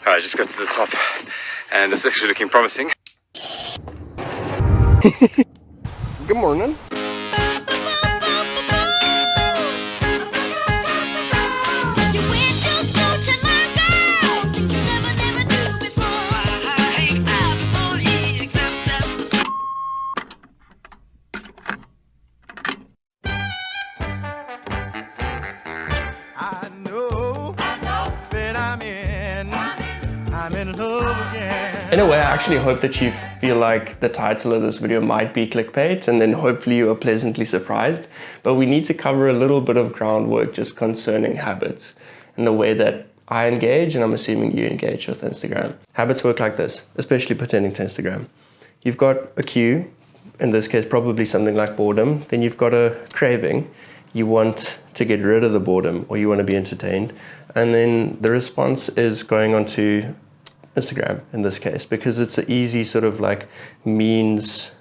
I just got to the top and it's actually looking promising. Good morning. In a way, I actually hope that you feel like the title of this video might be clickbait, and then hopefully you are pleasantly surprised. But we need to cover a little bit of groundwork just concerning habits and the way that I engage, and I'm assuming you engage with Instagram. Habits work like this, especially pertaining to Instagram. You've got a cue, in this case probably something like boredom, then you've got a craving. You want to get rid of the boredom, or you want to be entertained, and then the response is going on to Instagram in this case, because it's an easy sort of like means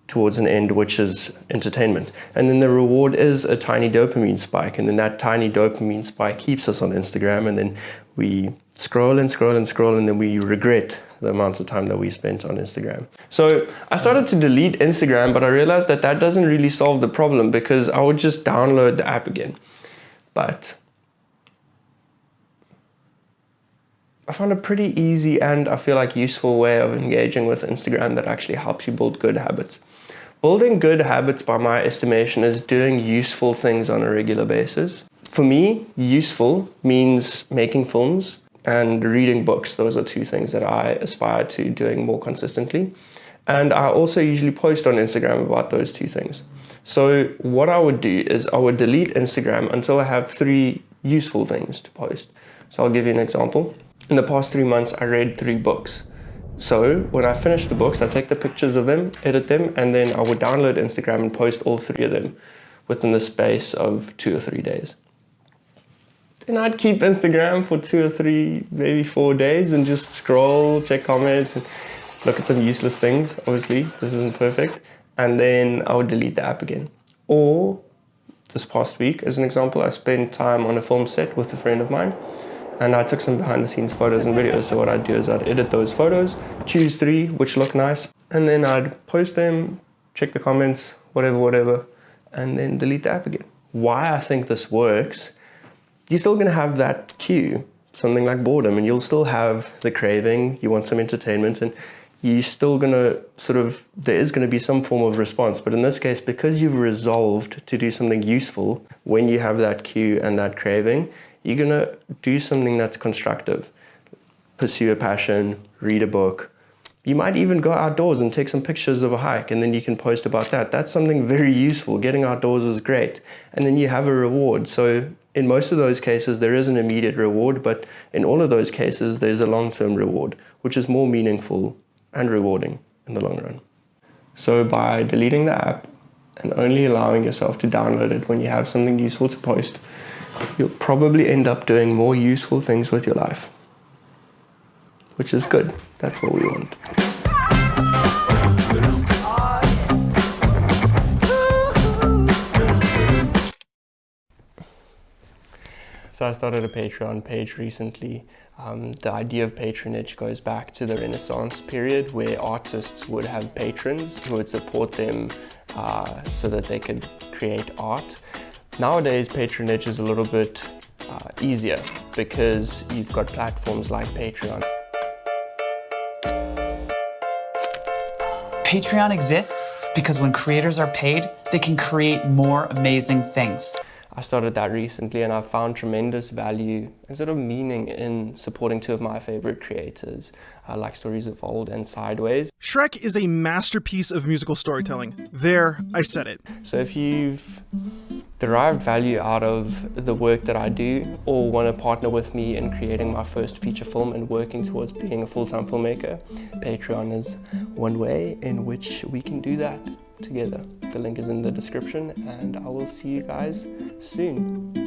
towards an end, which is entertainment. And then the reward is a tiny dopamine spike, and then that tiny dopamine spike keeps us on Instagram, and then we scroll and scroll and scroll, and then we regret the amount of time that we spent on Instagram. So I started to delete Instagram, but I realized that that doesn't really solve the problem, because I would just download the app again. But I found a pretty easy and I feel like useful way of engaging with Instagram that actually helps you build good habits. Building good habits, by my estimation, is doing useful things on a regular basis. For me, useful means making films and reading books. Those are two things that I aspire to doing more consistently. And I also usually post on Instagram about those two things. So what I would do is I would delete Instagram until I have 3 useful things to post. So I'll give you an example. In the past 3 months, I read 3 books. So when I finish the books, I take the pictures of them, edit them, and then I would download Instagram and post all 3 of them within the space of 2 or 3 days. Then I'd keep Instagram for 2 or 3, maybe 4 days and just scroll, check comments, and look at some useless things. Obviously, this isn't perfect. And then I would delete the app again. Or this past week, as an example, I spent time on a film set with a friend of mine, and I took some behind the scenes photos and videos. So what I'd do is I'd edit those photos, choose 3 which look nice, and then I'd post them, check the comments, whatever, and then delete the app again. Why I think this works, you're still gonna have that cue, something like boredom, and you'll still have the craving, you want some entertainment, and you're still gonna there is gonna be some form of response. But in this case, because you've resolved to do something useful, when you have that cue and that craving, you're gonna do something that's constructive. Pursue a passion, read a book. You might even go outdoors and take some pictures of a hike, and then you can post about that. That's something very useful. Getting outdoors is great. And then you have a reward. So in most of those cases, there is an immediate reward, but in all of those cases, there's a long-term reward, which is more meaningful and rewarding in the long run. So by deleting the app and only allowing yourself to download it when you have something useful to post, you'll probably end up doing more useful things with your life, which is good. That's what we want. So I started a Patreon page recently. The idea of patronage goes back to the Renaissance period, where artists would have patrons who would support them so that they could create art. Nowadays, patronage is a little bit easier because you've got platforms like Patreon. Patreon exists because when creators are paid, they can create more amazing things. I started that recently, and I found tremendous value and sort of meaning in supporting 2 of my favorite creators, like Stories of Old and Sideways. Shrek is a masterpiece of musical storytelling. There, I said it. So if you've derived value out of the work that I do, or want to partner with me in creating my first feature film and working towards being a full-time filmmaker, Patreon is one way in which we can do that together. The link is in the description, and I will see you guys soon.